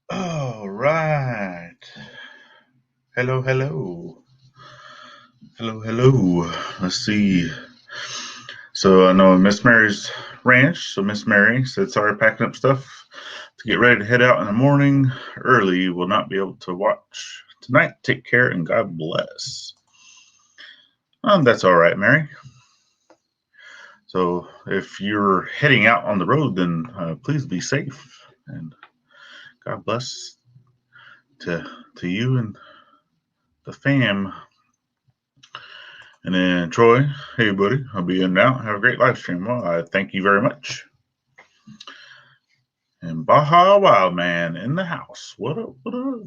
All right. Hello, hello. Hello, hello. Let's see. So I know Miss Mary's ranch. So Miss Mary said, sorry, packing up stuff to get ready to head out in the morning early. Will not be able to watch tonight. Take care and God bless. That's all right, Mary. So if you're heading out on the road, then please be safe and God bless to you and the fam. And then Troy, hey buddy, I'll be in now. Have a great live stream. Well, I thank you very much. And Baja Wildman in the house. What up? What up?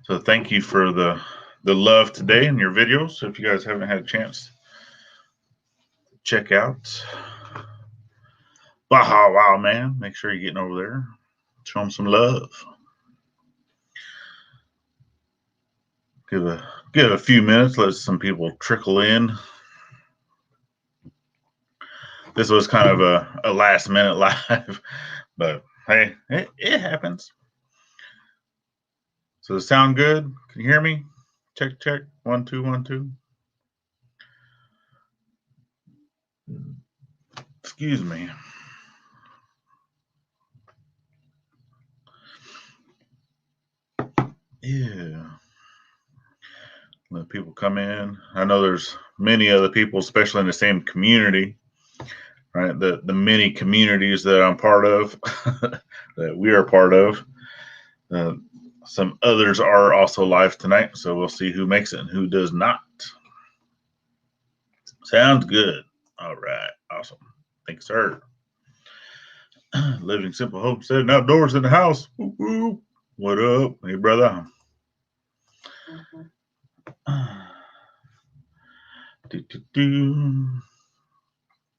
So thank you for the love today in your videos. So if you guys haven't had a chance, check out Baja Wildman. Make sure you're getting over there. Show him some love. Give a few minutes. Let some people trickle in. This was kind of a last minute live, but hey, it happens. So does it sound good? Can you hear me? Check, check. 1, 2, 1, 2. Excuse me. Yeah. Let people come in. I know there's many other people, especially in the same community, right? The many communities that I'm part of, that we are part of. Some others are also live tonight, so we'll see who makes it and who does not. Sounds good. All right. Awesome. Thanks, sir. Living simple homestead and outdoors in the house. Woo-hoo. What up? Hey, brother.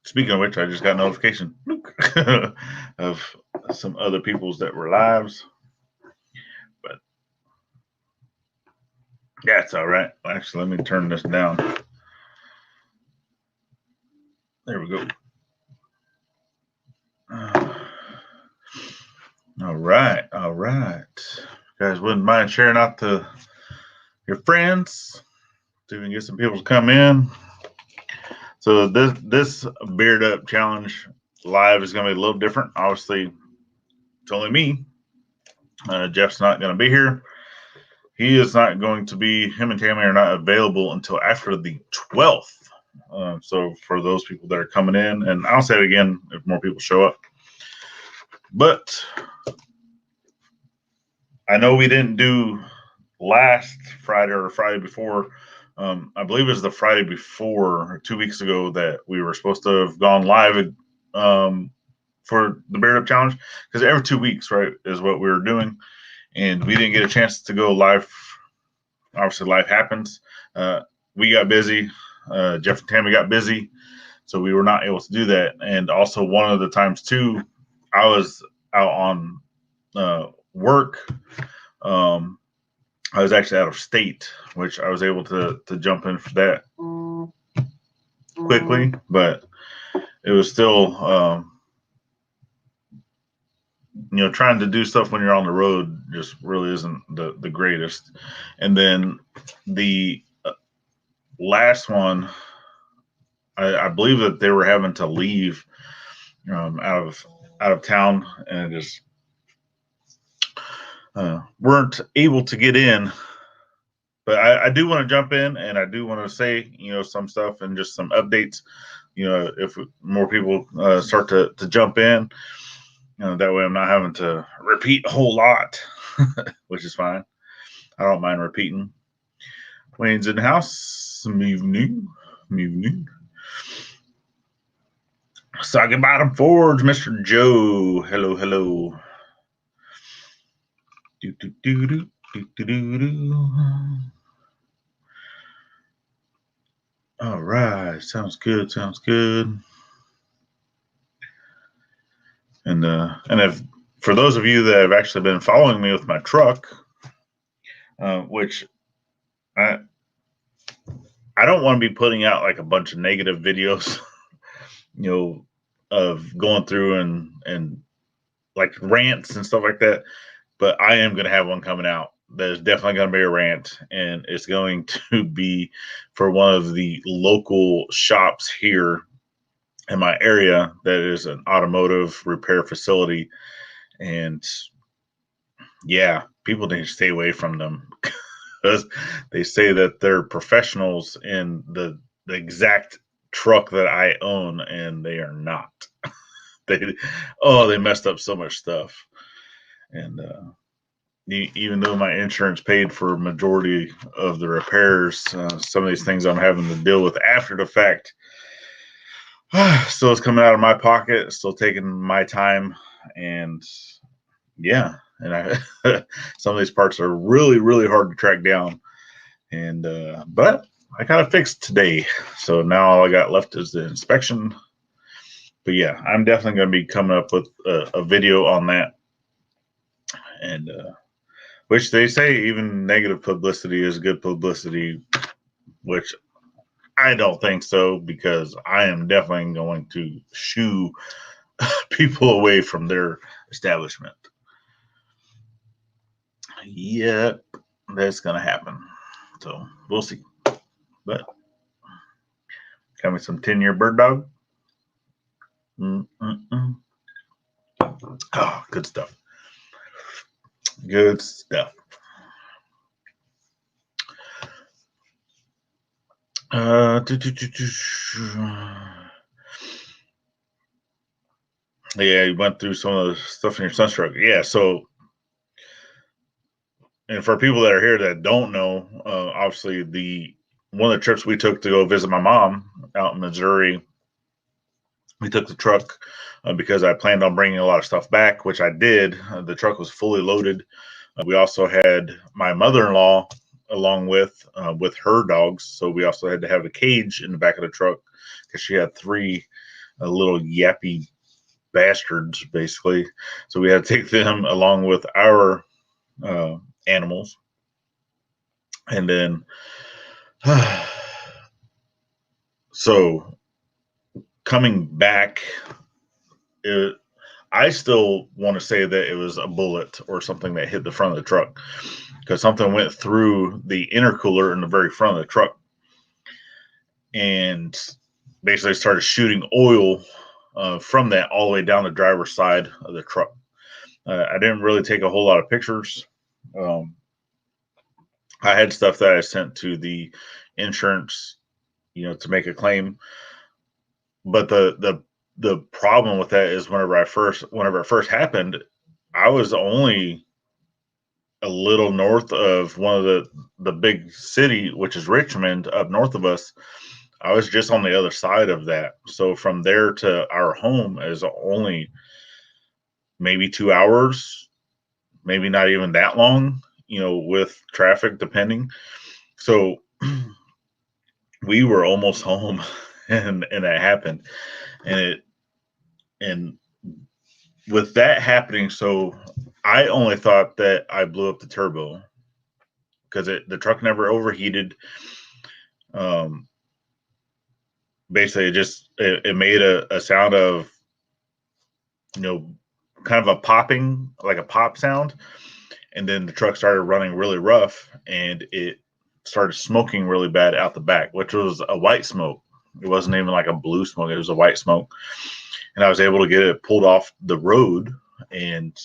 Speaking of which, I just got a notification of some other people's that were lives. But yeah, it's all right. Actually, let me turn this down. There we go. All right. All right. You guys wouldn't mind sharing out to your friends so we can get some people to come in. So this Beard Up Challenge live is going to be a little different. Obviously, it's only me. Jeff's not going to be here. He is not going to be, him and Tammy are not available until after the 12th. So for those people that are coming in, and I'll say it again if more people show up. But I know we didn't do last Friday or Friday before. I believe it was the Friday before, 2 weeks ago, that we were supposed to have gone live for the Beard Up Challenge, because every 2 weeks, right, is what we were doing, and we didn't get a chance to go live. Obviously, life happens. We got busy. Jeff and Tammy got busy, so we were not able to do that. And also, one of the times too, I was out on work. I was actually out of state, which I was able to jump in for that quickly, but it was still, trying to do stuff when you're on the road just really isn't the greatest. And then the last one, I believe that they were having to leave out of town, and it just weren't able to get in. But I do want to jump in, and I do want to say, some stuff and just some updates. If more people start to jump in, that way I'm not having to repeat a whole lot, which is fine. I don't mind repeating. Wayne's in the house. Evening. Soggy Bottom Forge, Mr. Joe. Hello, hello. All right, sounds good. And if for those of you that have actually been following me with my truck, which I don't want to be putting out like a bunch of negative videos, of going through and like rants and stuff like that. But I am going to have one coming out. There's definitely going to be a rant, and it's going to be for one of the local shops here in my area that is an automotive repair facility. And yeah, people need to stay away from them because they say that they're professionals in the exact truck that I own, and they are not. They messed up so much stuff. And even though my insurance paid for a majority of the repairs, some of these things I'm having to deal with after the fact. Still, it's coming out of my pocket, still taking my time, and yeah, and some of these parts are really, really hard to track down. And but I got it fixed today, so now all I got left is the inspection. But yeah, I'm definitely going to be coming up with a video on that, and which they say even negative publicity is good publicity, which I don't think so, because I am definitely going to shoo people away from their establishment. Yep, that's going to happen. So we'll see. But got me some 10-year bird dog. Oh, good stuff. Good stuff. Yeah, you went through some of the stuff in your sunstroke. Yeah, so, and for people that are here that don't know, obviously one of the trips we took to go visit my mom out in Missouri, we took the truck because I planned on bringing a lot of stuff back, which I did. The truck was fully loaded. We also had my mother-in-law along with her dogs, so we also had to have a cage in the back of the truck because she had three little yappy bastards, basically. So we had to take them along with our animals. And then so coming back, I still want to say that it was a bullet or something that hit the front of the truck, because something went through the intercooler in the very front of the truck and basically started shooting oil from that all the way down the driver's side of the truck. I didn't really take a whole lot of pictures. I had stuff that I sent to the insurance, to make a claim. But the problem with that is whenever it first happened, I was only a little north of one of the big city, which is Richmond, up north of us. I was just on the other side of that. So from there to our home is only maybe 2 hours, maybe not even that long, with traffic depending. So we were almost home and that happened. And with that happening, so I only thought that I blew up the turbo because the truck never overheated. Basically, it made a sound of, kind of a popping, like a pop sound. And then the truck started running really rough, and it started smoking really bad out the back, which was a white smoke. It wasn't even like a blue smoke. It was a white smoke. And I was able to get it pulled off the road and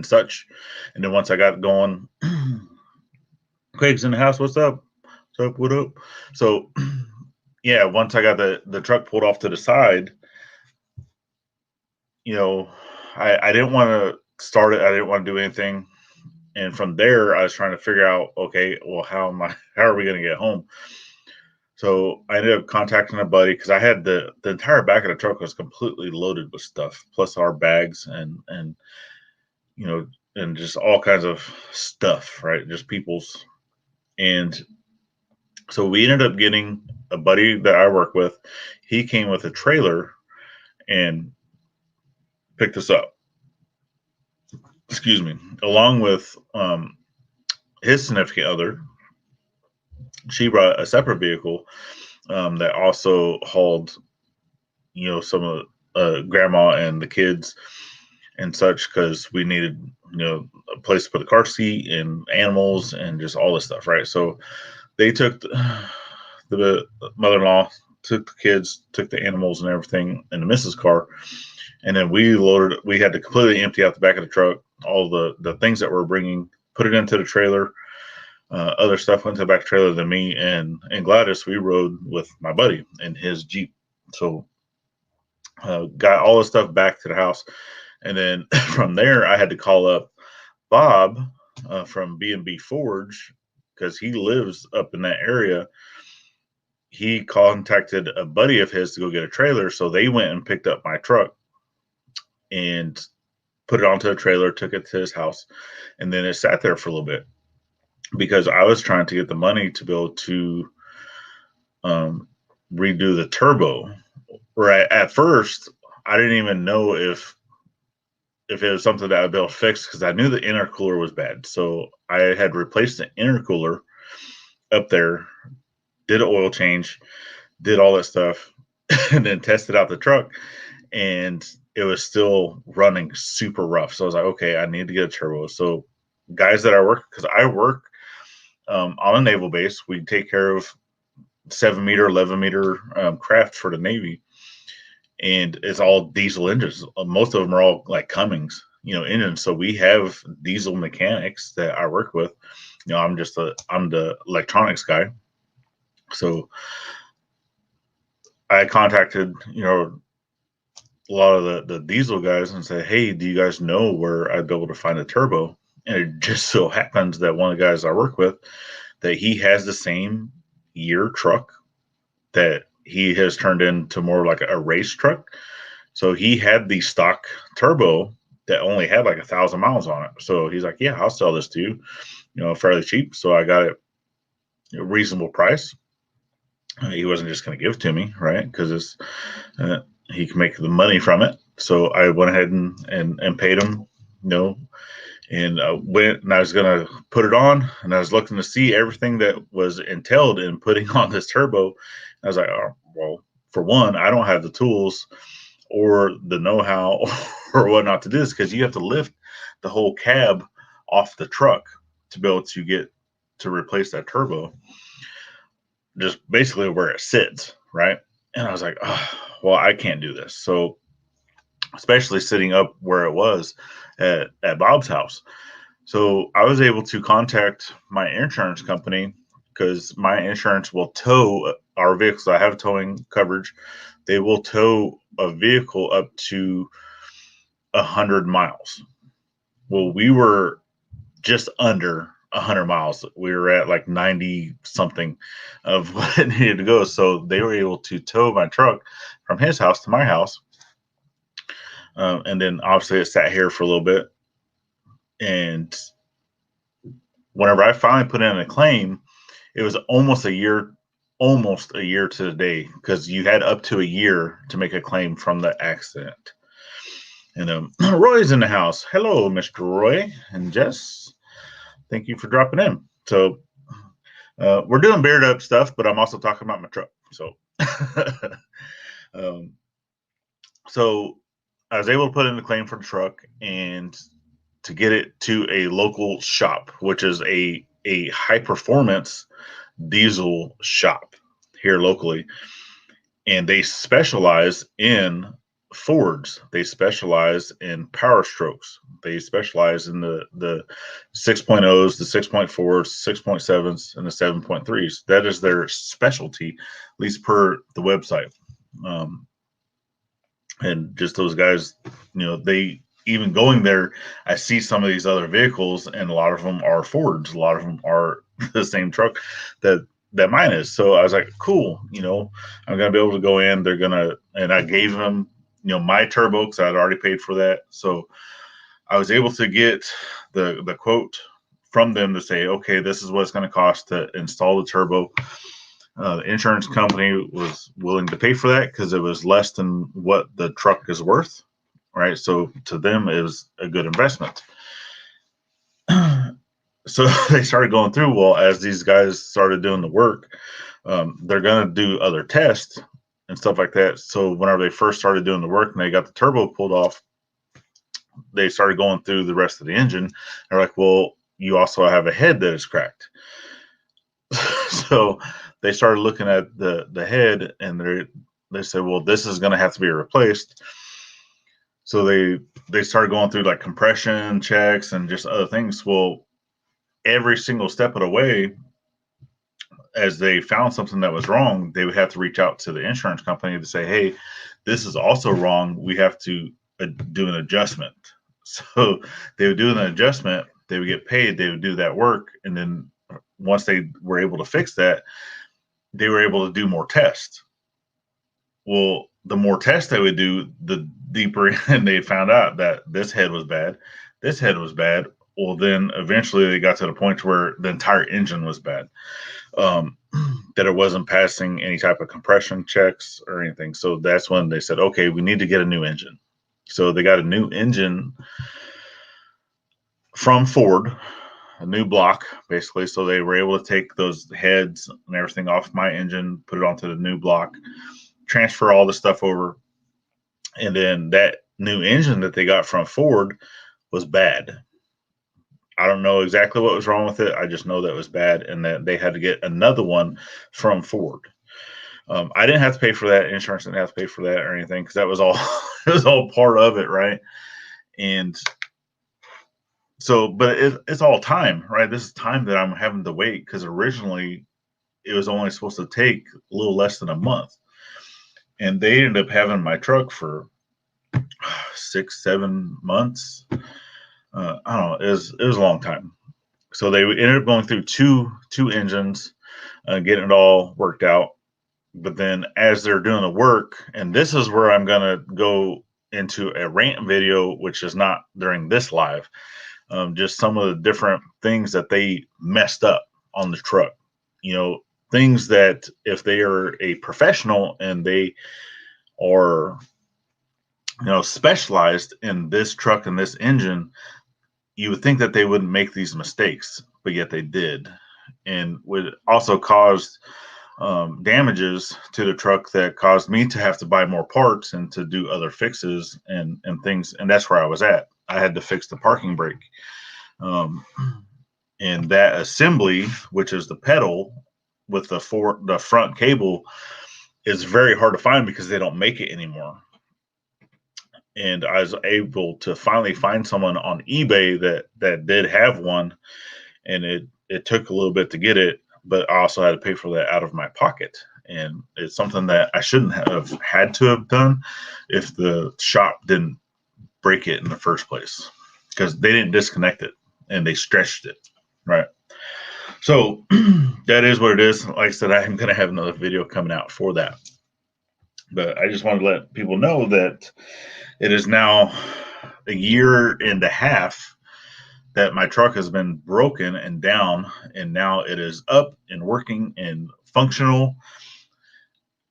such. And then once I got going, Craig's in the house. What's up? What's up? What up? So yeah, once I got the truck pulled off to the side, I didn't want to start it. I didn't want to do anything. And from there, I was trying to figure out, okay, well, how are we going to get home? So I ended up contacting a buddy because I had the entire back of the truck was completely loaded with stuff, plus our bags and and just all kinds of stuff, right? Just people's. And so we ended up getting a buddy that I work with. He came with a trailer and picked us up. Excuse me, along with his significant other. She brought a separate vehicle that also hauled, some of grandma and the kids and such, because we needed, a place to put the car seat and animals and just all this stuff, right? So they took the mother-in-law, took the kids, took the animals and everything in the missus car, and then we had to completely empty out the back of the truck, all the things that we're bringing, put it into the trailer. Other stuff went to the back trailer than me and Gladys. We rode with my buddy in his Jeep. So got all the stuff back to the house. And then from there, I had to call up Bob from B&B Forge, because he lives up in that area. He contacted a buddy of his to go get a trailer. So they went and picked up my truck and put it onto a trailer, took it to his house. And then it sat there for a little bit, because I was trying to get the money to be able to redo the turbo. Right at first, I didn't even know if it was something that I'd be able to fix, because I knew the intercooler was bad. So I had replaced the intercooler up there, did an oil change, did all that stuff, and then tested out the truck, and it was still running super rough. So I was like, okay, I need to get a turbo. So guys that I work, because I work on a naval base, we take care of 7-meter, 11-meter craft for the Navy, and it's all diesel engines. Most of them are all like Cummins, engines. So we have diesel mechanics that I work with. I'm the electronics guy. So I contacted, a lot of the diesel guys and said, hey, do you guys know where I'd be able to find a turbo? And it just so happens that one of the guys I work with, that he has the same year truck that he has turned into more like a race truck. So he had the stock turbo that only had like 1,000 miles on it. So he's like, yeah, I'll sell this to you, fairly cheap. So I got it at a reasonable price. He wasn't just going to give it to me, right? Because he can make the money from it. So I went ahead and paid him, and went and I was going to put it on, and I was looking to see everything that was entailed in putting on this turbo. I was like, oh, well, for one, I don't have the tools or the know-how or whatnot to do this, because you have to lift the whole cab off the truck to be able to get to replace that turbo, just basically where it sits, right? And I was like, oh, well, I can't do this. So especially sitting up where it was at Bob's house. So I was able to contact my insurance company, because my insurance will tow our vehicles. I have towing coverage. They will tow a vehicle up to 100 miles. Well, we were just under 100 miles. We were at like 90 something of what it needed to go. So they were able to tow my truck from his house to my house. And then obviously it sat here for a little bit. And whenever I finally put in a claim, it was almost a year to the day, because you had up to a year to make a claim from the accident. And Roy's in the house. Hello, Mr. Roy and Jess. Thank you for dropping in. So we're doing beard up stuff, but I'm also talking about my truck. So, so I was able to put in the claim for the truck and to get it to a local shop, which is a high performance diesel shop here locally. And they specialize in Fords. They specialize in Power Strokes. They specialize in the 6.0s, the 6.4s, 6.7s, and the 7.3s. That is their specialty, at least per the website. And just those guys, they even going there, I see some of these other vehicles, and a lot of them are Fords. A lot of them are the same truck that mine is. So I was like, cool, I'm going to be able to go in. They're going to, and I gave them, my turbo, because I'd already paid for that. So I was able to get the quote from them to say, okay, this is what it's going to cost to install the turbo. The insurance company was willing to pay for that, because it was less than what the truck is worth, right? So to them, it was a good investment. So they started going through. Well, as these guys started doing the work, they're going to do other tests and stuff like that. So whenever they first started doing the work and they got the turbo pulled off, they started going through the rest of the engine. They're like, well, you also have a head that is cracked. So they started looking at the head, and they said, well, this is going to have to be replaced. So they started going through like compression checks and just other things. Well, every single step of the way, as they found something that was wrong, they would have to reach out to the insurance company to say, hey, this is also wrong. We have to do an adjustment. So they would do an adjustment, they would get paid, they would do that work. And then once they were able to fix that, they were able to do more tests. Well, the more tests they would do, the deeper in they found out that this head was bad, this head was bad. Well, then eventually they got to the point where the entire engine was bad. That it wasn't passing any type of compression checks or anything. So that's when they said, okay, we need to get a new engine. So they got a new engine from Ford, a new block, basically. So they were able to take those heads and everything off my engine, put it onto the new block, transfer all the stuff over. And then that new engine that they got from Ford was bad. I don't know exactly what was wrong with it. I just know that it was bad, and that they had to get another one from Ford. I didn't have to pay for that. Insurance didn't have to pay for that or anything, because that was all it was all part of it, right? And so, but it's all time, right? This is time that I'm having to wait, because originally it was only supposed to take a little less than a month, and they ended up having my truck for 6-7 months. I don't know. It was a long time. So they ended up going through two engines, getting it all worked out. But then as they're doing the work, and this is where I'm going to go into a rant video, which is not during this live, just some of the different things that they messed up on the truck. You know, things that if they are a professional and they are, you know, specialized in this truck and this engine, you would think that they wouldn't make these mistakes, but yet they did, and would also cause damages to the truck that caused me to have to buy more parts and to do other fixes and things. And that's where I was at. I had to fix the parking brake. And that assembly, which is the pedal with the front cable, is very hard to find because they don't make it anymore. And I was able to finally find someone on eBay that did have one, and it took a little bit to get it, but I also had to pay for that out of my pocket. And it's something that I shouldn't have had to have done if the shop didn't break it in the first place, because they didn't disconnect it and they stretched it, right? So that is what it is. Like I said, I'm going to have another video coming out for that. But I just wanted to let people know that it is now a year and a half that my truck has been broken and down, and now it is up and working and functional.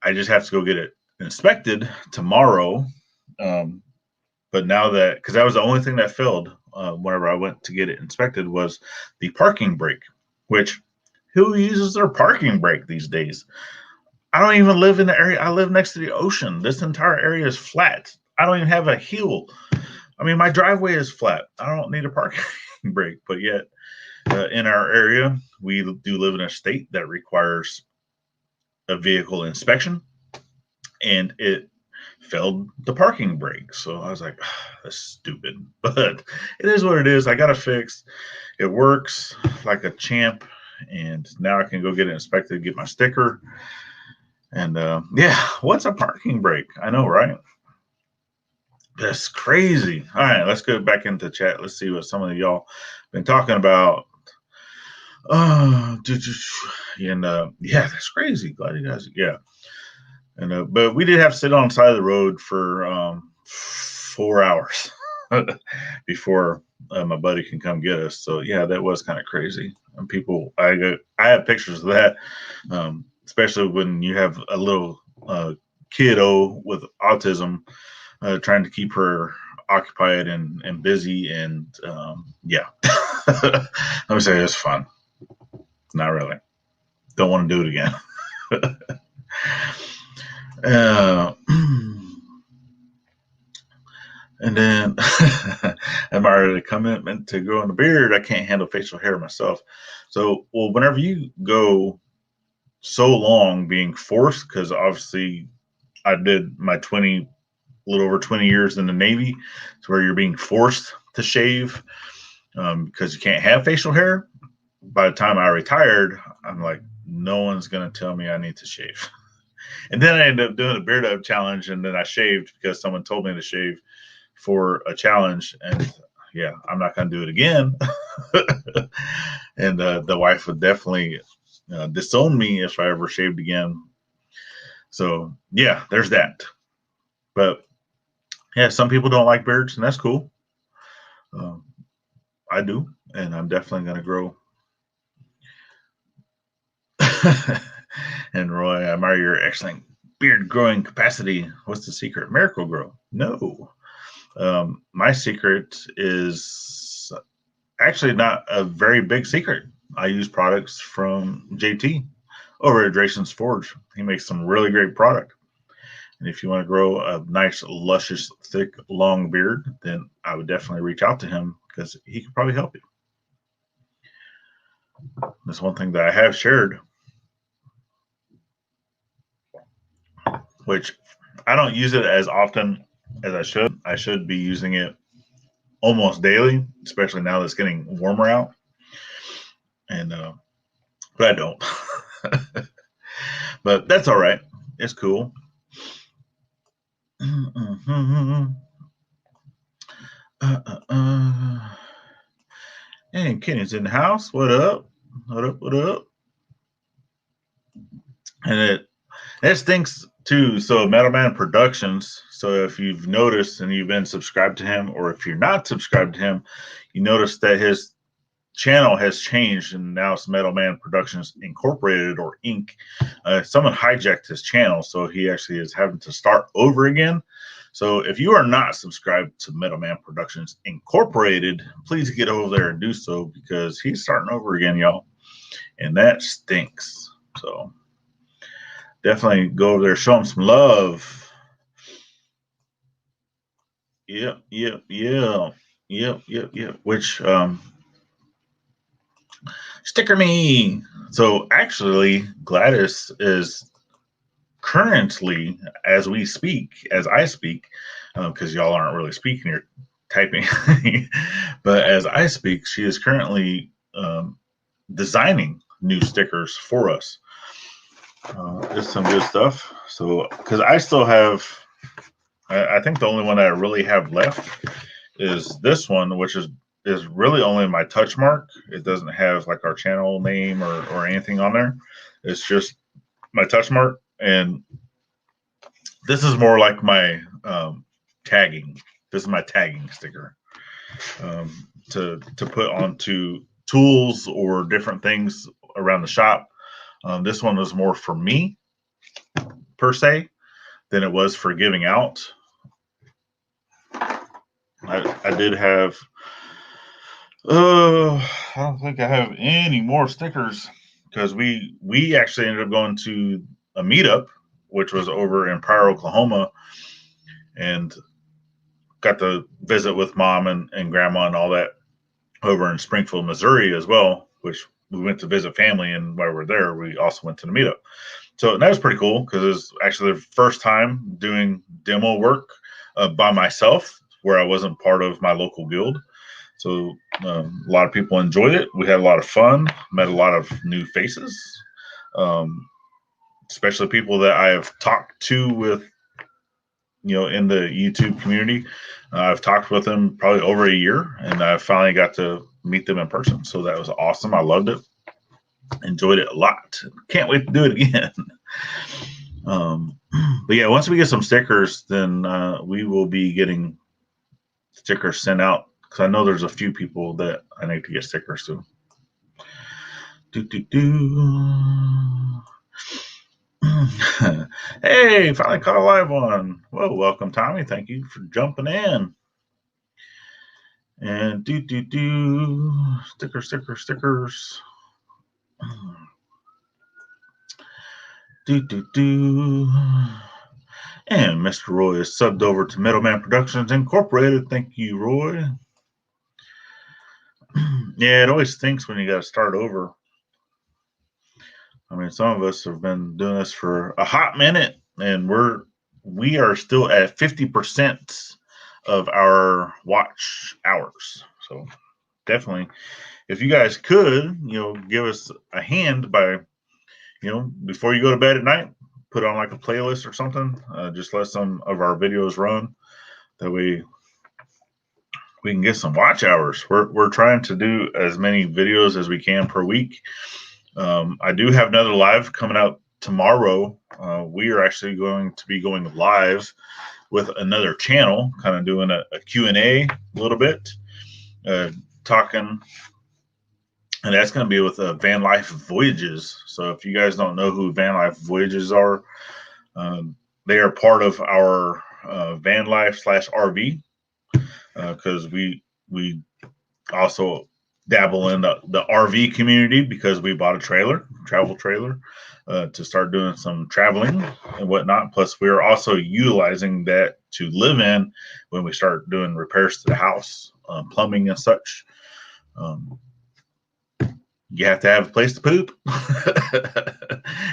I just have to go get it inspected tomorrow. But now that, because that was the only thing that failed whenever I went to get it inspected, was the parking brake, which who uses their parking brake these days? I don't even live in the area. I live next to the ocean. This entire area is flat. I don't even have a hill. I mean, my driveway is flat. I don't need a parking brake, but yet in our area, we do live in a state that requires a vehicle inspection, and it failed the parking brake. So I was like, that's stupid, but it is what it is. I got it fixed. It works like a champ, and now I can go get it inspected, get my sticker. And yeah, what's a parking brake? I know, right? That's crazy. All right, let's go back into chat. Let's see what some of y'all been talking about. And yeah, that's crazy. Glad you guys, yeah. And but we did have to sit on the side of the road for 4 hours before my buddy can come get us. So yeah, that was kind of crazy. And people, I have pictures of that, especially when you have a little kiddo with autism, trying to keep her occupied and busy. And yeah, let me say it's fun. Not really. Don't want to do it again. Uh, and then I admire the commitment to growing a beard. I can't handle facial hair myself. So, well, whenever you go so long being forced, because obviously I did my 20, a little over 20 years in the Navy, to where you're being forced to shave because you can't have facial hair. By the time I retired, I'm like, no one's going to tell me I need to shave. And then I ended up doing a beard up challenge, and then I shaved because someone told me to shave for a challenge. And yeah, I'm not going to do it again. And the wife would definitely disown me if I ever shaved again. So yeah, there's that. But yeah, some people don't like beards, and that's cool. Um, I do, and I'm definitely going to grow. And Roy, I admire your excellent beard growing capacity. What's the secret? Miracle Grow? No. My secret is actually not a very big secret. I use products from JT over at Drayson's Forge. He makes some really great product. And if you want to grow a nice, luscious, thick, long beard, then I would definitely reach out to him because he could probably help you. That's one thing that I have shared, which I don't use it as often as I should. I should be using it almost daily, especially now that it's getting warmer out. And but I don't. But that's all right. It's cool. And Kenny's in the house. What up? What up? What up? And it stinks too. So Metal Man Productions. So if you've noticed and you've been subscribed to him, or if you're not subscribed to him, you notice that his channel has changed and now it's Metal Man Productions Incorporated or Inc. Someone hijacked his channel, so he actually is having to start over again. So if you are not subscribed to Metal Man Productions Incorporated, please get over there and do so because he's starting over again, y'all. And that stinks. So definitely go over there, show him some love. Yep. Which sticker me. So actually, Gladys is currently, as we speak, as I speak, because y'all aren't really speaking, you're typing, but as I speak, she is currently designing new stickers for us. It's some good stuff. So, because I still have, I think the only one that I really have left is this one, which is really only my touch mark. It doesn't have like our channel name or anything on there. It's just my touch mark. And this is more like my tagging. This is my tagging sticker to put onto tools or different things around the shop. This one was more for me per se than it was for giving out. I did have. I don't think I have any more stickers because we actually ended up going to a meetup, which was over in Pryor, Oklahoma, and got to visit with mom and grandma and all that over in Springfield, Missouri as well, which we went to visit family. And while we were there, we also went to the meetup. So that was pretty cool because it was actually the first time doing demo work by myself where I wasn't part of my local guild. So a lot of people enjoyed it. We had a lot of fun, met a lot of new faces, especially people that I have talked to with, in the YouTube community. I've talked with them probably over a year, and I finally got to meet them in person. So that was awesome. I loved it. Enjoyed it a lot. Can't wait to do it again. But yeah, once we get some stickers, then we will be getting stickers sent out because I know there's a few people that I need to get stickers to. Hey, finally caught a live one. Well, welcome, Tommy. Thank you for jumping in. And stickers. And Mr. Roy is subbed over to Middleman Productions Incorporated. Thank you, Roy. Yeah, it always stinks when you got to start over. I mean, some of us have been doing this for a hot minute, and we are still at 50% of our watch hours. So definitely, if you guys could, give us a hand by, before you go to bed at night, put on like a playlist or something. Just let some of our videos run. That way we can get some watch hours. We're trying to do as many videos as we can per week. I do have another live coming out tomorrow. We are actually going to be going live with another channel, kind of doing a Q&A a little bit, talking, and that's going to be with Van Life Voyages. So if you guys don't know who Van Life Voyages are, they are part of our van life / RV, because we also dabble in the RV community because we bought a travel trailer, to start doing some traveling and whatnot. Plus, we are also utilizing that to live in when we start doing repairs to the house, plumbing and such. You have to have a place to poop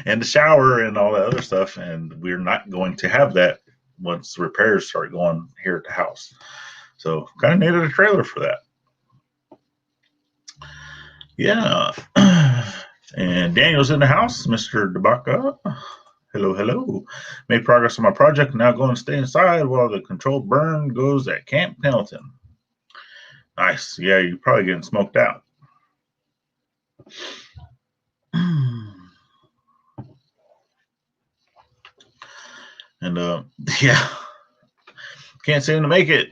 and the shower and all that other stuff, and we're not going to have that once repairs start going here at the house. So kind of needed a trailer for that. Yeah. And Daniel's in the house, Mr. DeBaca. Hello, hello. Made progress on my project. Now going to stay inside while the controlled burn goes at Camp Pendleton. Nice. Yeah, you're probably getting smoked out. And yeah, can't seem to make it.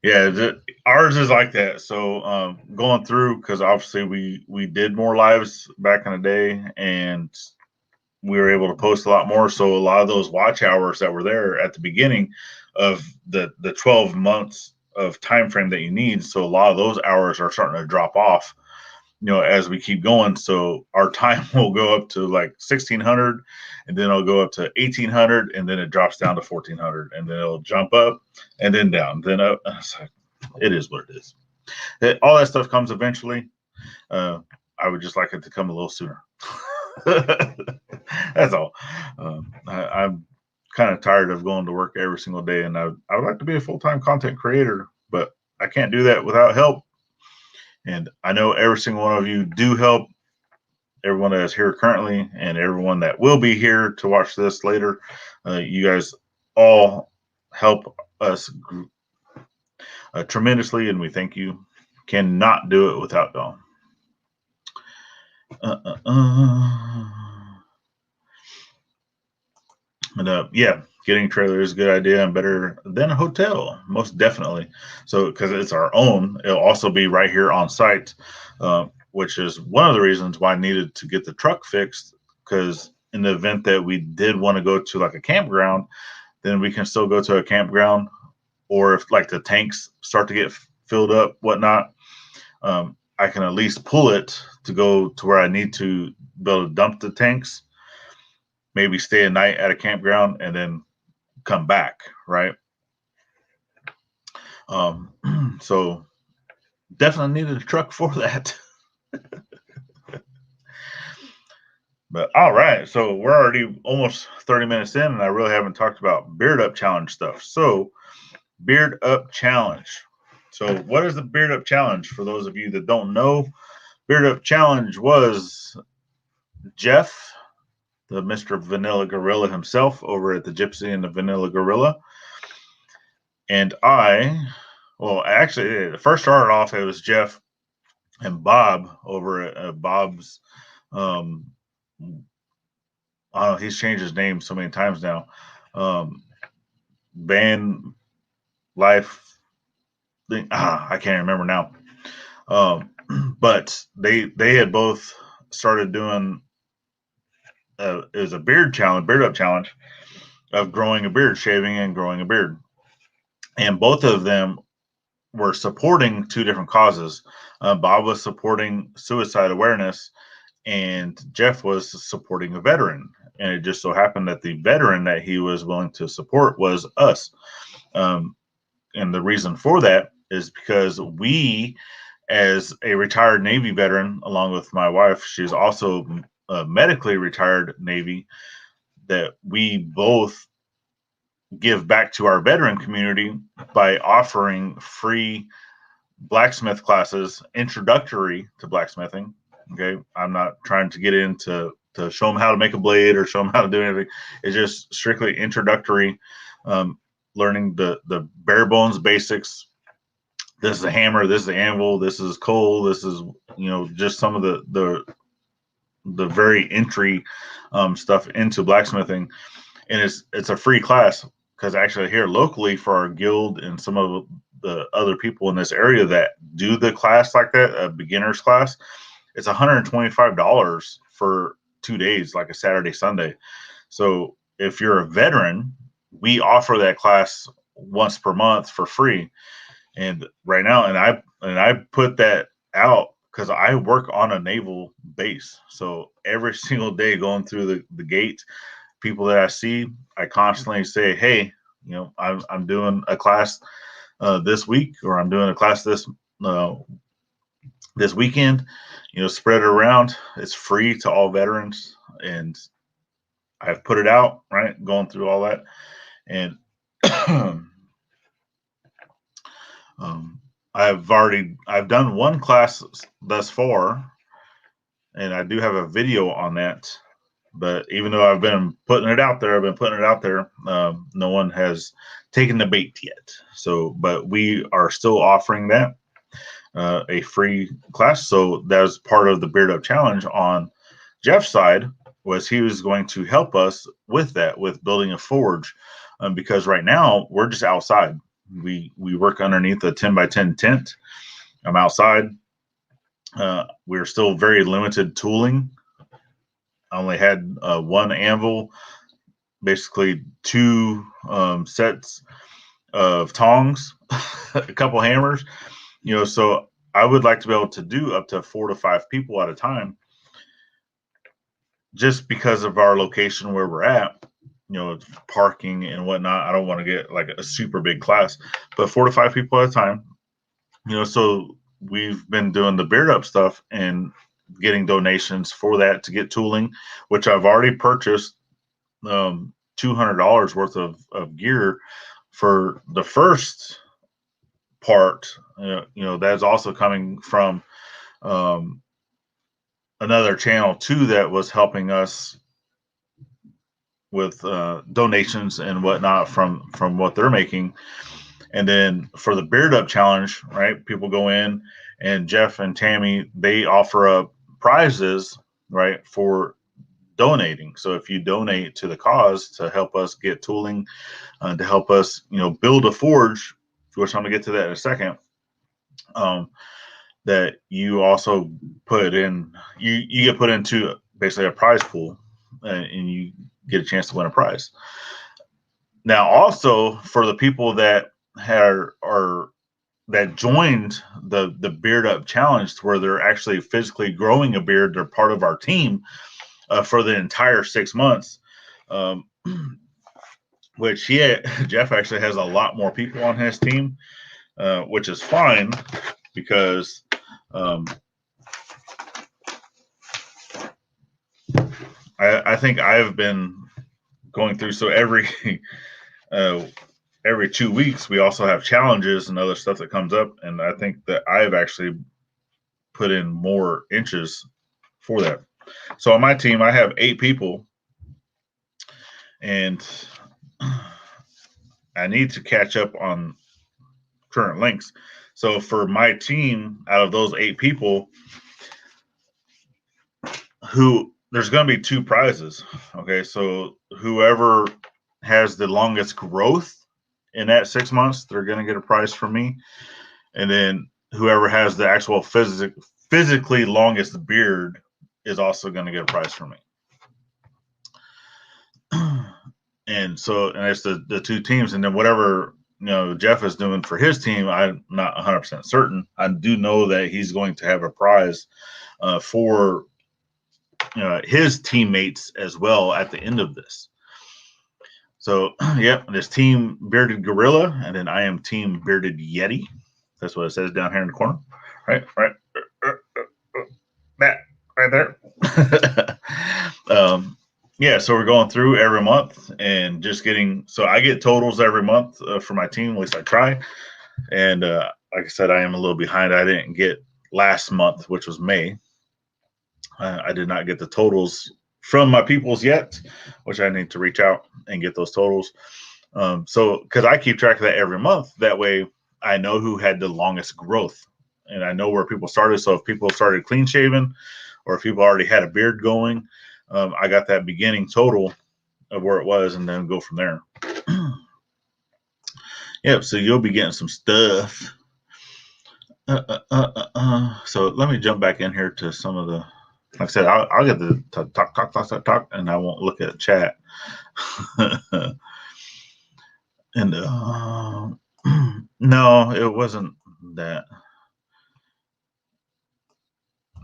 Yeah, ours is like that. So going through, because obviously we did more lives back in the day, and we were able to post a lot more. So a lot of those watch hours that were there at the beginning of the 12 months of time frame that you need, so a lot of those hours are starting to drop off, as we keep going. So our time will go up to like 1600, and then it'll go up to 1800, and then it drops down to 1400, and then it'll jump up and then down, then up. It is what it is. All that stuff comes eventually. I would just like it to come a little sooner. That's all. I'm kind of tired of going to work every single day, and I would like to be a full-time content creator, but I can't do that without help. And I know every single one of you do help. Everyone that is here currently and everyone that will be here to watch this later, you guys all help us tremendously, and we thank you. Cannot do it without y'all. And yeah, getting a trailer is a good idea and better than a hotel, most definitely. So because it's our own, it'll also be right here on site, which is one of the reasons why I needed to get the truck fixed, because in the event that we did want to go to like a campground, then we can still go to a campground, or if like the tanks start to get filled up, whatnot, I can at least pull it to go to where I need to be able to dump the tanks, maybe stay a night at a campground, and then come back, right? So definitely needed a truck for that. But all right, so we're already almost 30 minutes in, and I really haven't talked about Beard Up Challenge stuff. So Beard Up Challenge. So what is the Beard Up Challenge? For those of you that don't know, Beard Up Challenge was Jeff, the Mr. Vanilla Gorilla himself, over at the Gypsy and the Vanilla Gorilla, and actually, it first started off, it was Jeff and Bob over at Bob's. I don't know, he's changed his name so many times now. Van Life thing. I can't remember now. But they had both started doing. It was a beard up challenge of growing a beard, shaving and growing a beard, and both of them were supporting two different causes. Bob was supporting suicide awareness, and Jeff was supporting a veteran. and it just so happened that the veteran that he was willing to support was us. And the reason for that is because we, as a retired Navy veteran, along with my wife, she's also medically retired Navy, that we both give back to our veteran community by offering free blacksmith classes, introductory to blacksmithing. Okay, I'm not trying to get into to show them how to make a blade or show them how to do anything. It's just strictly introductory, learning the bare bones basics. This is a hammer, this is the anvil, this is coal, this is, you know, just some of the very entry stuff into blacksmithing. And it's a free class, because actually here locally for our guild and some of the other people in this area that do the class like that, a beginner's class, it's $125 for 2 days, like a Saturday, Sunday. So if you're a veteran, we offer that class once per month for free. And right now, and I put that out because I work on a naval base. So every single day going through the gate, people that I see, I constantly say, hey, you know, I'm doing a class this week, or I'm doing a class this weekend. You know, spread it around. It's free to all veterans, and I've put it out, right, going through all that. And I've done one class thus far, and I do have a video on that. But even though I've been putting it out there, no one has taken the bait yet. So, but we are still offering that a free class. So that was part of the Beard Up Challenge on Jeff's side, was he was going to help us with that, with building a forge, because right now we're just outside. We work underneath a 10 by 10 tent. I'm outside. We're still very limited tooling. I only had one anvil, basically two sets of tongs, a couple hammers, you know, so I would like to be able to do up to 4 to 5 people at a time, just because of our location where we're at, you know, parking and whatnot. I don't want to get like a super big class, but 4 to 5 people at a time, you know. So we've been doing the Beard Up stuff and getting donations for that to get tooling, which I've already purchased $200 worth of gear for the first part. You know, that's also coming from another channel too that was helping us with donations and whatnot from what they're making. And then for the Beard Up Challenge, right, people go in, and Jeff and Tammy, they offer up prizes, right, for donating. So if you donate to the cause to help us get tooling, to help us, you know, build a forge, which I'm gonna get to that in a second, that you also put in, you get put into basically a prize pool, and you get a chance to win a prize. Now, also for the people that that joined the Beard Up Challenge, where they're actually physically growing a beard, they're part of our team for the entire 6 months. Which Jeff actually has a lot more people on his team, which is fine, because I think I've been going through, so every 2 weeks we also have challenges and other stuff that comes up, and I think that I've actually put in more inches for that. So on my team I have 8 people, and I need to catch up on current links. So for my team, out of those 8 people, there's going to be 2 prizes. Okay, so whoever has the longest growth in that 6 months, they're going to get a prize from me. And then whoever has the actual physically longest beard is also going to get a prize from me. And so, and it's the 2 teams, and then whatever, you know, Jeff is doing for his team, I'm not 100% certain. I do know that he's going to have a prize for his teammates as well at the end of this. So, yep, there's Team Bearded Gorilla, and then I am Team Bearded Yeti. That's what it says down here in the corner. Right. That right there. Yeah, so we're going through every month and just getting. So I get totals every month for my team. At least I try. And like I said, I am a little behind. I didn't get last month, which was May. I did not get the totals from my peoples yet, which I need to reach out and get those totals. So, because I keep track of that every month, that way I know who had the longest growth and I know where people started. So, if people started clean shaven or if people already had a beard going, I got that beginning total of where it was and then go from there. Yep. So, you'll be getting some stuff. So, let me jump back in here to some of the. Like I said, I'll get the talk, and I won't look at chat. And no, it wasn't that.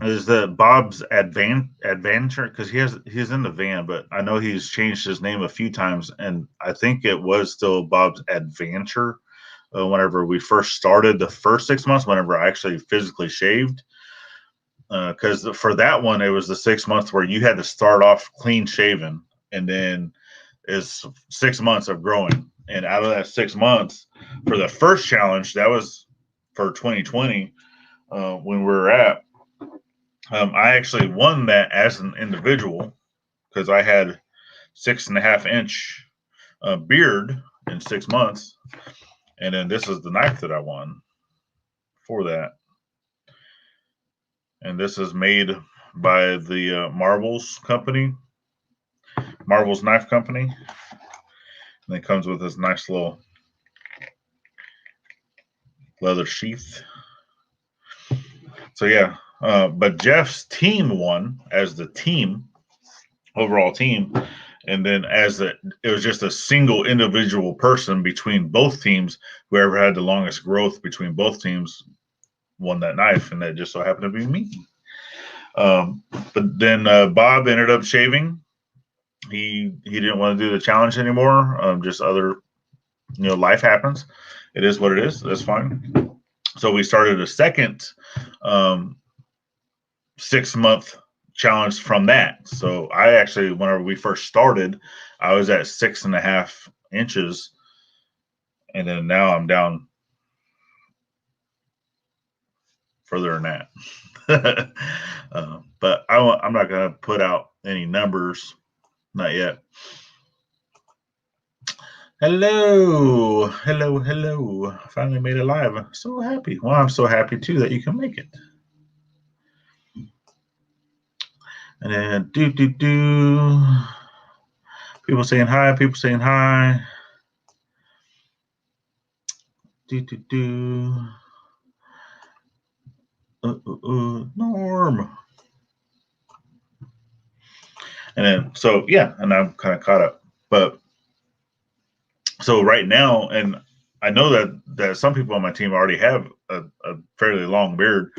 Is that Bob's Adventure? Because he's in the van, but I know he's changed his name a few times, and I think it was still Bob's Adventure. Whenever we first started, the first 6 months, whenever I actually physically shaved. Because for that one, it was the 6 months where you had to start off clean shaven, and then is 6 months of growing. And out of that 6 months, for the first challenge, that was for 2020, when we were at, I actually won that as an individual because I had 6.5 inch beard in 6 months, and then this is the knife that I won for that. And this is made by the Marvel's company, Marvel's Knife Company. And it comes with this nice little leather sheath. So yeah, but Jeff's team won as the team, overall team. And then it was just a single individual person between both teams. Whoever had the longest growth between both teams won that knife, and that just so happened to be me. But then Bob ended up shaving. He didn't want to do the challenge anymore. Just other, life happens. It is what it is. That's fine. So we started a second 6 month challenge from that. So I actually, whenever we first started, I was at 6.5 inches, and then now I'm down further than that. But I'm not going to put out any numbers, not yet. Hello. Finally made it live. So happy. Well, I'm so happy too that you can make it. And then people saying hi. Norm. And then so yeah, and I'm kind of caught up. But so right now, and I know that some people on my team already have a fairly long beard,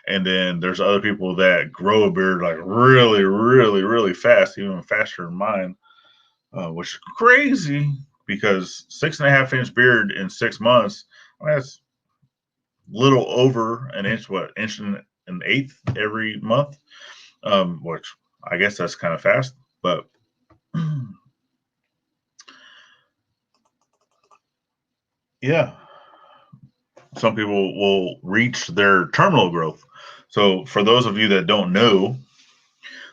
and then there's other people that grow a beard like really, really, really fast, even faster than mine, which is crazy because 6.5 inch beard in 6 months, that's little over an inch, inch and an eighth every month, which I guess that's kind of fast, but yeah. Some people will reach their terminal growth. So for those of you that don't know,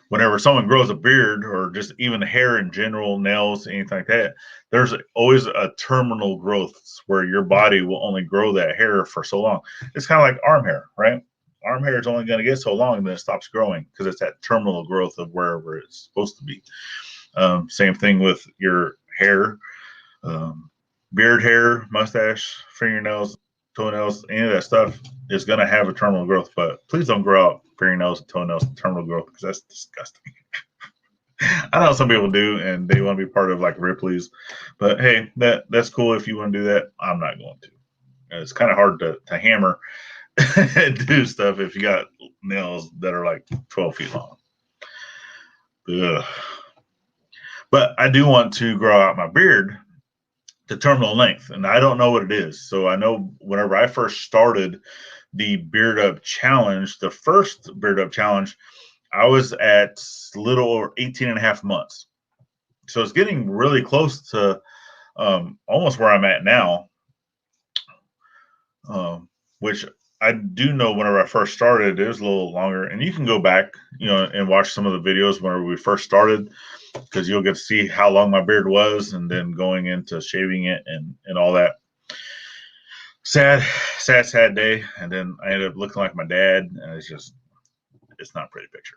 whenever someone grows a beard or just even hair in general, nails, anything like that, there's always a terminal growth where your body will only grow that hair for so long. It's kind of like arm hair, right? Arm hair is only going to get so long and then it stops growing because it's that terminal growth of wherever it's supposed to be. Same thing with your hair, beard hair, mustache, fingernails, toenails, any of that stuff is going to have a terminal growth, but please don't grow out fingernails and toenails terminal growth because that's disgusting. I know some people do and they want to be part of like Ripley's, but hey, that's cool if you want to do that. I'm not going to. It's kind of hard to hammer and do stuff if you got nails that are like 12 feet long. Ugh. But I do want to grow out my beard to terminal length, and I don't know what it is. So I know whenever I first started the Beard Up Challenge, the first Beard Up Challenge, I was at little over 18 and a half months. So it's getting really close to almost where I'm at now, which I do know whenever I first started, it was a little longer. And you can go back, and watch some of the videos whenever we first started, because you'll get to see how long my beard was, and then going into shaving it and all that. Sad day. And then I ended up looking like my dad, and it's not a pretty picture.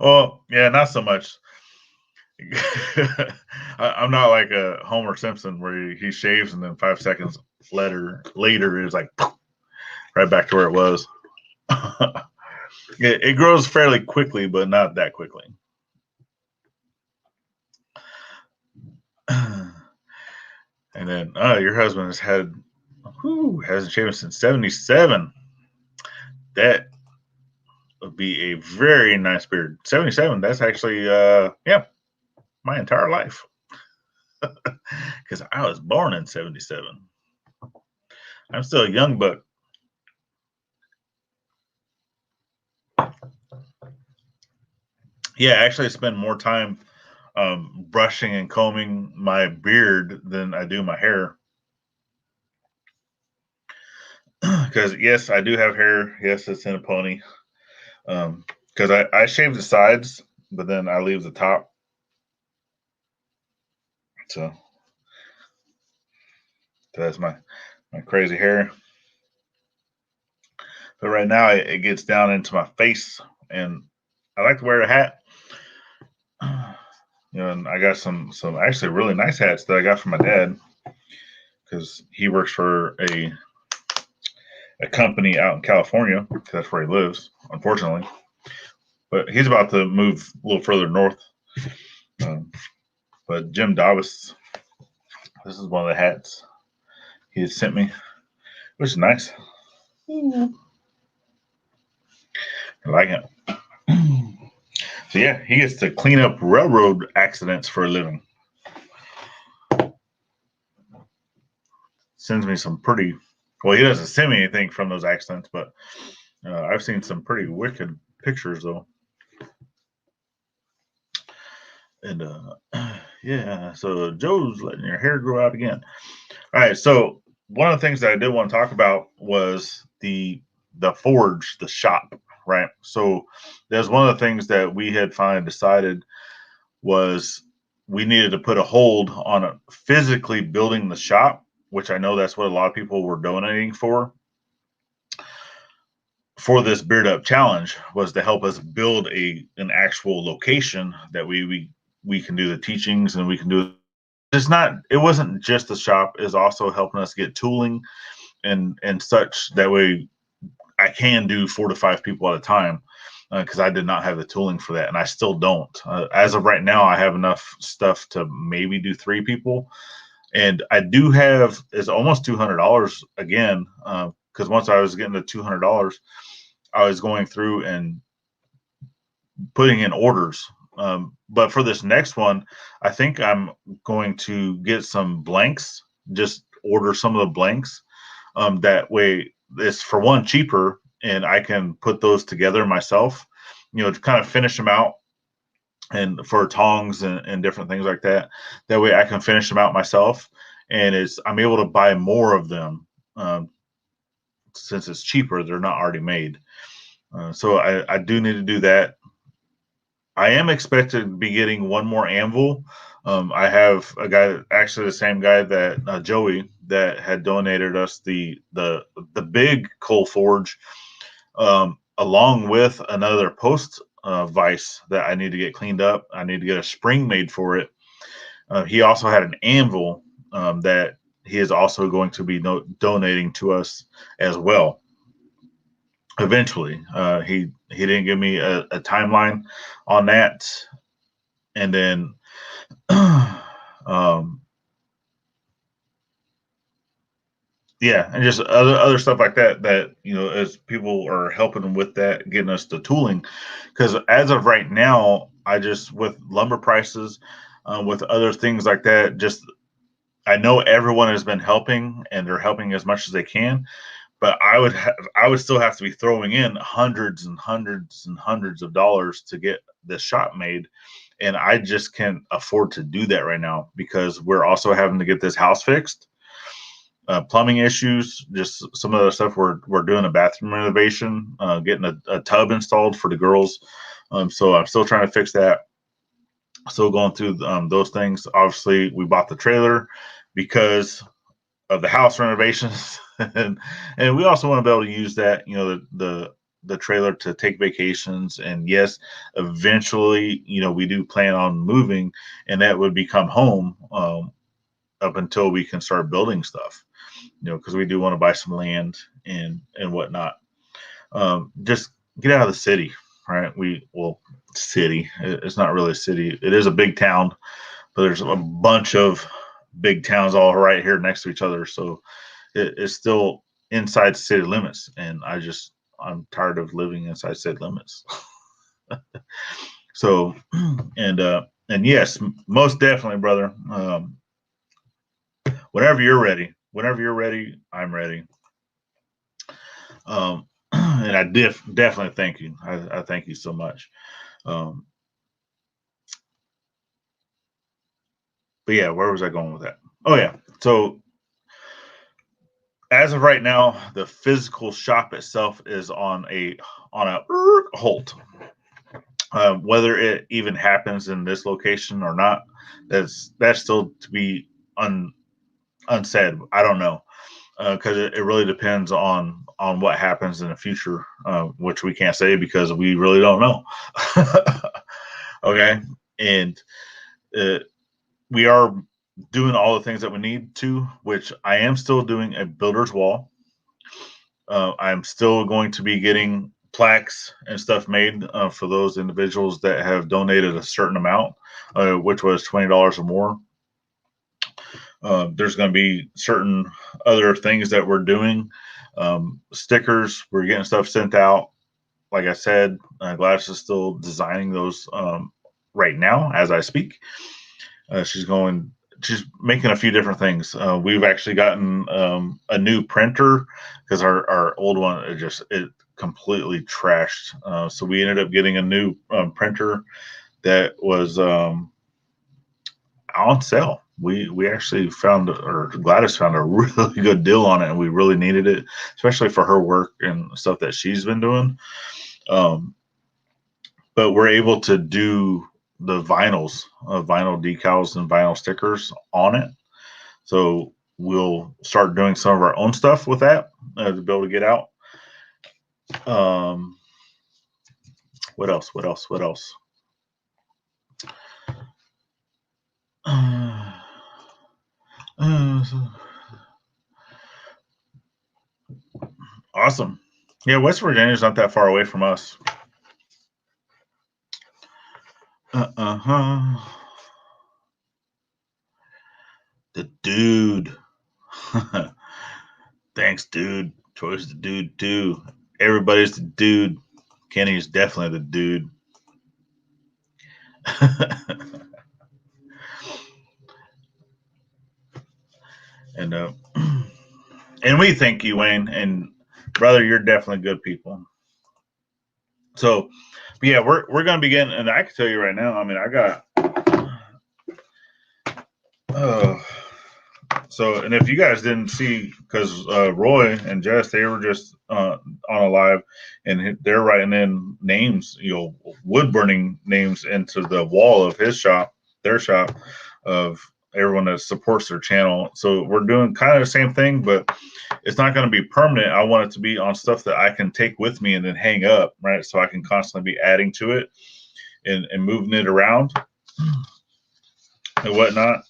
Well, yeah, not so much. I'm not like a Homer Simpson where he shaves and then 5 seconds later it's like right back to where it was. It grows fairly quickly, but not that quickly. And then, your husband hasn't shaved since 77. That would be a very nice beard. 77, that's actually, my entire life. Because I was born in 77. I'm still a young buck. Yeah, actually, I spend more time brushing and combing my beard than I do my hair. Because yes, I do have hair. Yes, it's in a pony. Because I shave the sides, but then I leave the top. So that's my crazy hair. But right now it gets down into my face, and I like to wear a hat. And I got some actually really nice hats that I got from my dad, because he works for a company out in California. That's where he lives, unfortunately. But he's about to move a little further north. But Jim Davis, this is one of the hats he had sent me, which is nice. I like it. So yeah, he gets to clean up railroad accidents for a living. Sends me some pretty. Well, he doesn't send me anything from those accidents, but I've seen some pretty wicked pictures though. And yeah, so Joe's letting your hair grow out again. All right, so one of the things that I did want to talk about was the forge, the shop, right? So there's one of the things that we had finally decided was we needed to put a hold on physically building the shop, which I know that's what a lot of people were donating for this Beard Up Challenge, was to help us build an actual location that we can do the teachings, and we can do it wasn't just the shop, is also helping us get tooling and such, that way I can do 4 to 5 people at a time, because I did not have the tooling for that, and I still don't. As of right now, I have enough stuff to maybe do 3 people, and I do have, it's almost $200 again, because once I was getting to $200, I was going through and putting in orders. But for this next one, I think I'm going to get some blanks, just order some of the blanks. That way it's, for one, cheaper, and I can put those together myself, to kind of finish them out, and for tongs and different things like that. That way I can finish them out myself, and I'm able to buy more of them, since it's cheaper. They're not already made. So I do need to do that. I am expected to be getting one more anvil. I have a guy, actually the same guy that Joey, that had donated us the big coal forge, along with another post vise that I need to get cleaned up. I need to get a spring made for it. He also had an anvil that he is also going to be donating to us as well. Eventually, he didn't give me a timeline on that, and then yeah, and just other stuff like that. That as people are helping them with that, getting us the tooling, because as of right now, I just with lumber prices, with other things like that, just I know everyone has been helping and they're helping as much as they can, but I would still have to be throwing in hundreds and hundreds and hundreds of dollars to get this shop made, and I just can't afford to do that right now because we're also having to get this house fixed. Plumbing issues, just some of the stuff we're doing a bathroom renovation, getting a tub installed for the girls. So I'm still trying to fix that. Still going through those things. Obviously, we bought the trailer because of the house renovations, and we also want to be able to use that, the trailer to take vacations. And yes, eventually, we do plan on moving, and that would become home up until we can start building stuff. Because we do want to buy some land and whatnot. Just get out of the city, right? City. It's not really a city. It is a big town, but there's a bunch of big towns all right here next to each other. So it's still inside city limits, and I'm tired of living inside city limits. So, and yes, most definitely, brother. Whenever you're ready, I'm ready. And I definitely thank you. I thank you so much. But yeah, where was I going with that? Oh yeah. So as of right now, the physical shop itself is on a halt. Whether it even happens in this location or not, that's still to be unsaid. I don't know, because it really depends on what happens in the future, which we can't say because we really don't know. Okay, and we are doing all the things that we need to, which I am still doing a builder's wall. I'm still going to be getting plaques and stuff made for those individuals that have donated a certain amount, which was $20 or more. There's going to be certain other things that we're doing. Stickers, we're getting stuff sent out. Like I said, Gladys is still designing those right now as I speak. She's making a few different things. We've actually gotten a new printer because our old one it completely trashed. So we ended up getting a new printer that was on sale. We actually Gladys found a really good deal on it, and we really needed it, especially for her work and stuff that she's been doing. But we're able to do the vinyl decals and vinyl stickers on it. So we'll start doing some of our own stuff with that to be able to get out. What else? Awesome. Yeah, West Virginia's not that far away from us. The dude. Thanks, dude. Troy's the dude too. Everybody's the dude. Kenny's definitely the dude. And and we thank you, Wayne. And brother, you're definitely good people. So yeah, we're gonna begin, and I can tell you right now, I mean, I got so, and if you guys didn't see, because Roy and Jess, they were just on a live, and they're writing in names, wood burning names into the wall of their shop, of everyone that supports their channel. So we're doing kind of the same thing, but it's not going to be permanent. I want it to be on stuff that I can take with me and then hang up, right? So I can constantly be adding to it and moving it around and whatnot.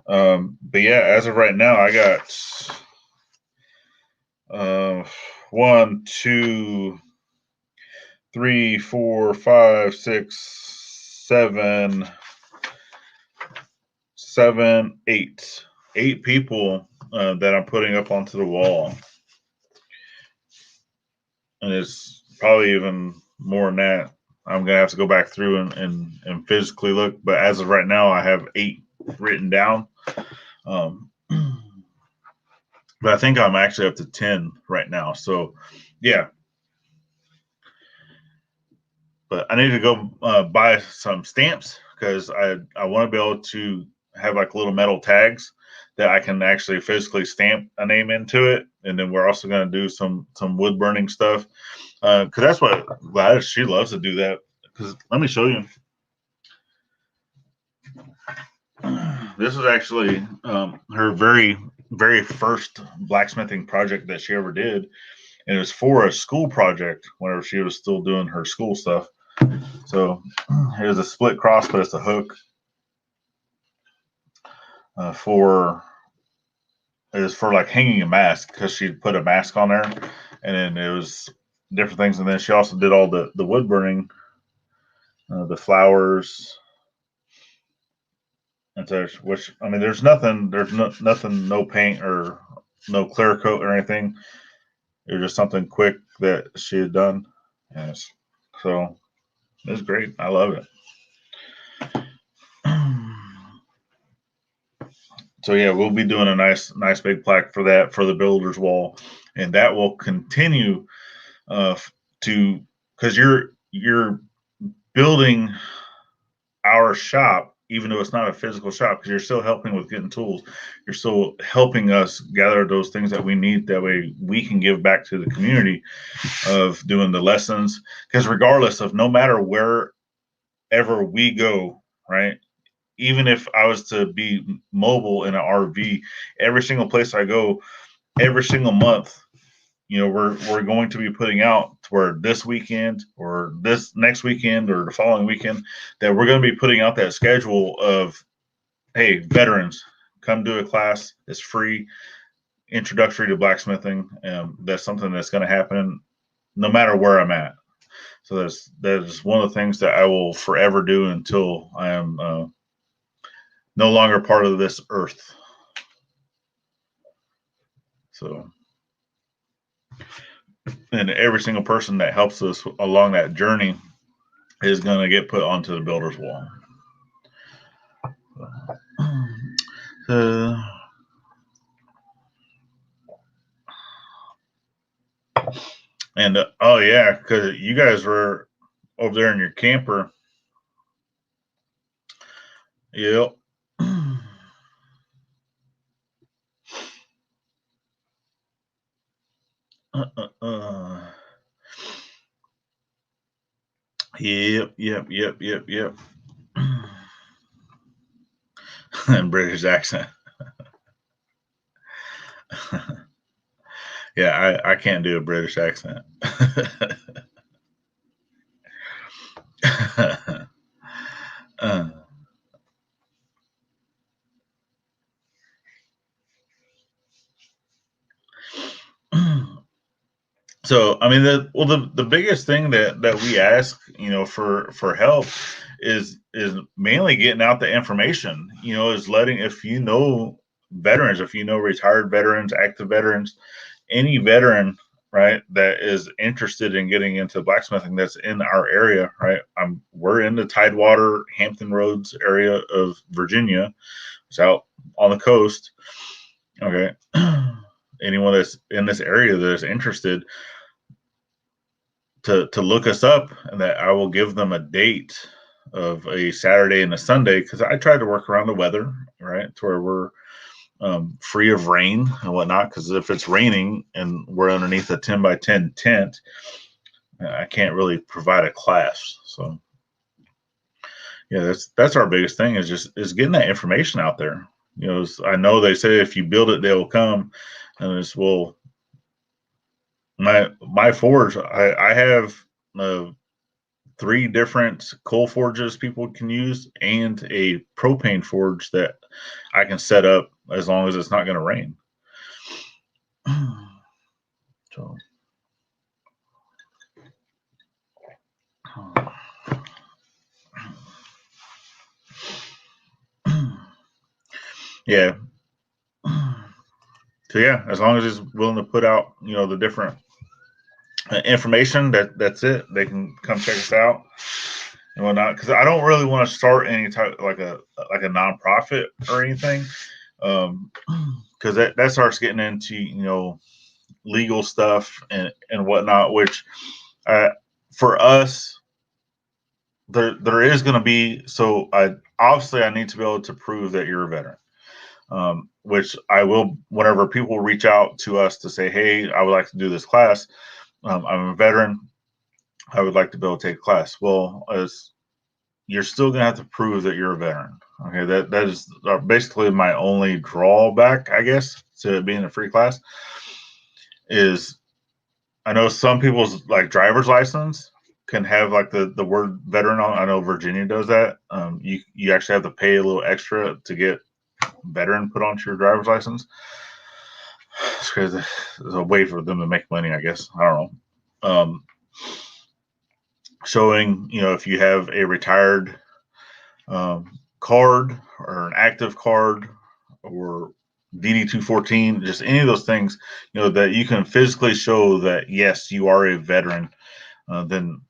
But yeah, as of right now, I got 1, 2, 3, 4, 5, 6, 7, 8 people that I'm putting up onto the wall, and it's probably even more than that. I'm gonna have to go back through and physically look, but as of right now, I have 8 written down. But I think I'm actually up to 10 right now. So, yeah. But I need to go buy some stamps because I want to be able to have like little metal tags that I can actually physically stamp a name into it. And then we're also going to do some wood burning stuff because that's what Gladys, she loves to do that. Because let me show you. This is actually her very first blacksmithing project that she ever did, and it was for a school project whenever she was still doing her school stuff. So here's a split cross, but it's a hook for like hanging a mask because she put a mask on there, and then it was different things. And then she also did all the wood burning, the flowers, and so which I mean, there's nothing, no paint or no clear coat or anything. It was just something quick that she had done. Yes, so it's great. I love it. So yeah, we'll be doing a nice big plaque for that for the builder's wall, and that will continue to because you're building our shop, even though it's not a physical shop, because you're still helping with getting tools. You're still helping us gather those things that we need. That way we can give back to the community of doing the lessons. Because regardless of no matter wherever we go, right? Even if I was to be mobile in an RV, every single place I go, every single month, we're going to be putting out to where this weekend or this next weekend or the following weekend that we're going to be putting out that schedule of, hey, veterans, come do a class. It's free, introductory to blacksmithing. That's something that's going to happen no matter where I'm at. So that's one of the things that I will forever do until I am no longer part of this earth. So, and every single person that helps us along that journey is going to get put onto the builder's wall. And oh yeah, because you guys were over there in your camper. Yep. Yep. And British accent. Yeah, I can't do a British accent. So I mean, the biggest thing that we ask, for help is mainly getting out the information. Is letting, if veterans, if retired veterans, active veterans, any veteran, right, that is interested in getting into blacksmithing that's in our area, right? We're in the Tidewater, Hampton Roads area of Virginia. It's out on the coast. Okay. Anyone that's in this area that is interested to look us up, and that I will give them a date of a Saturday and a Sunday, because I tried to work around the weather, right, to where we're free of rain and whatnot. Because if it's raining and we're underneath a 10 by 10 tent, I can't really provide a class. So yeah, that's our biggest thing is getting that information out there. I know they say if you build it, they will come, and it's, well, my forge, I have 3 different coal forges people can use and a propane forge that I can set up as long as it's not going to rain. So, yeah. So yeah, as long as he's willing to put out, the different information, that's it. They can come check us out and whatnot. Because I don't really want to start any type like a nonprofit or anything, because that starts getting into legal stuff and whatnot. Which for us, there is going to be. So I need to be able to prove that you're a veteran. Which I will whenever people reach out to us to say, hey, I would like to do this class. I'm a veteran. I would like to be able to take a class. Well, as you're still going to have to prove that you're a veteran. Okay, that is basically my only drawback, I guess, to being a free class. Is I know some people's like driver's license can have like the word veteran on. I know Virginia does that. You actually have to pay a little extra to get veteran put onto your driver's license. It's crazy. There's a way for them to make money, I guess. I don't know. Showing, if you have a retired card or an active card or DD-214, just any of those things, that you can physically show that, yes, you are a veteran, then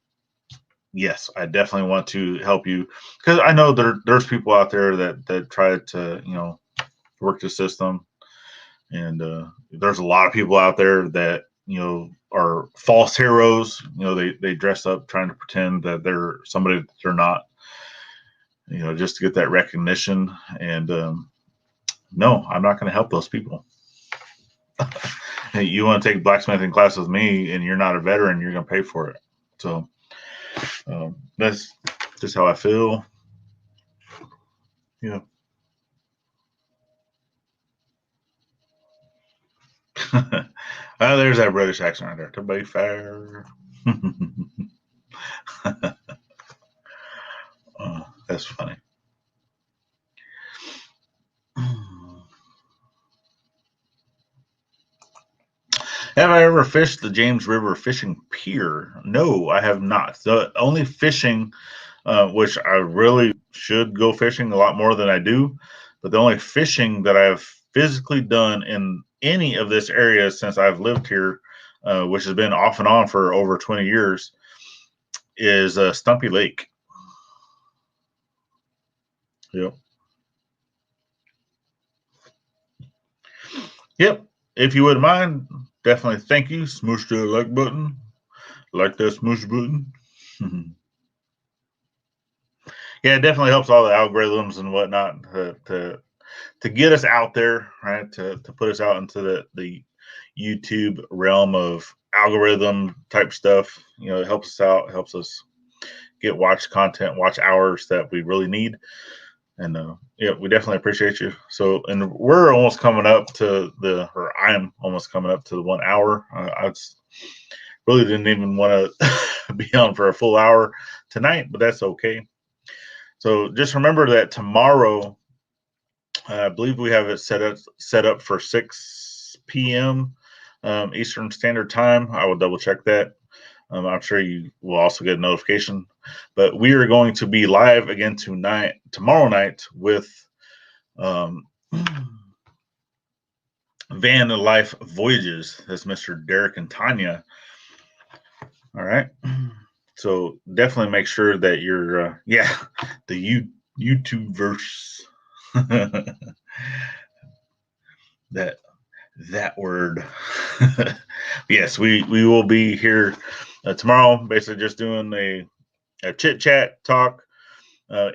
yes, I definitely want to help you. Because I know there's people out there that try to, work the system. And there's a lot of people out there that, are false heroes. They dress up trying to pretend that they're somebody that they're not, just to get that recognition. And no, I'm not going to help those people. Hey, you want to take blacksmithing class with me and you're not a veteran, you're going to pay for it. So that's just how I feel. Yeah. There's that British accent right there. To be fair. That's funny. Have I ever fished the James River Fishing Pier? No, I have not. The only fishing, which I really should go fishing a lot more than I do, but the only fishing that I've physically done in any of this area since I've lived here, which has been off and on for over 20 years, is Stumpy Lake. Yep. Yep. If you wouldn't mind, definitely thank you. Smoosh the like button. Like that smoosh button. Yeah, it definitely helps all the algorithms and whatnot to get us out there, right? To put us out into the YouTube realm of algorithm type stuff. It helps us out, helps us get watch content, watch hours that we really need. And yeah, we definitely appreciate you. So, and we're almost coming up to I'm almost coming up to the 1 hour. I really didn't even want to be on for a full hour tonight, but that's okay. So just remember that tomorrow, I believe we have it set up for 6 p.m. Eastern Standard Time. I will double check that. I'm sure you will also get a notification. But we are going to be live again tomorrow night with Van Life Voyages. That's Mr. Derek and Tanya. All right. So definitely make sure that you're, the YouTube verse. that word. Yes, we will be here tomorrow, basically just doing a chit chat talk,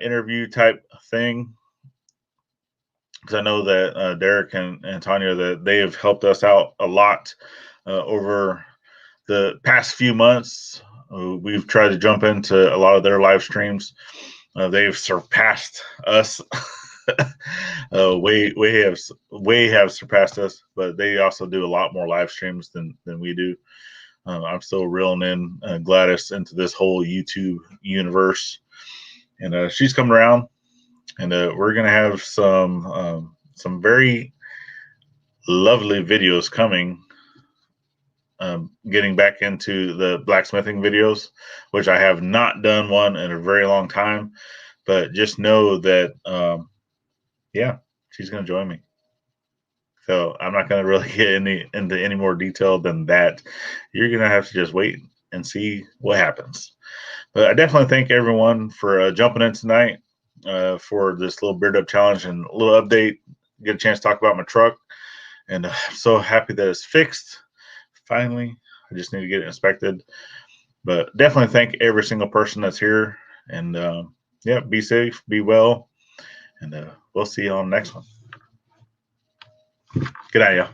interview type thing. Because I know that Derek and Tanya, that they have helped us out a lot over the past few months. We've tried to jump into a lot of their live streams. They've surpassed us. way have surpassed us, but they also do a lot more live streams than we do. I'm still reeling in Gladys into this whole YouTube universe, and she's coming around, and we're gonna have some very lovely videos coming. Getting back into the blacksmithing videos, which I have not done one in a very long time, but just know that yeah, she's going to join me. So I'm not going to really get into any more detail than that. You're going to have to just wait and see what happens. But I definitely thank everyone for jumping in tonight for this little beard up challenge and a little update. Get a chance to talk about my truck, and I'm so happy that it's fixed. Finally, I just need to get it inspected. But definitely thank every single person that's here, and yeah, be safe, be well, and we'll see you on the next one. Good night, y'all.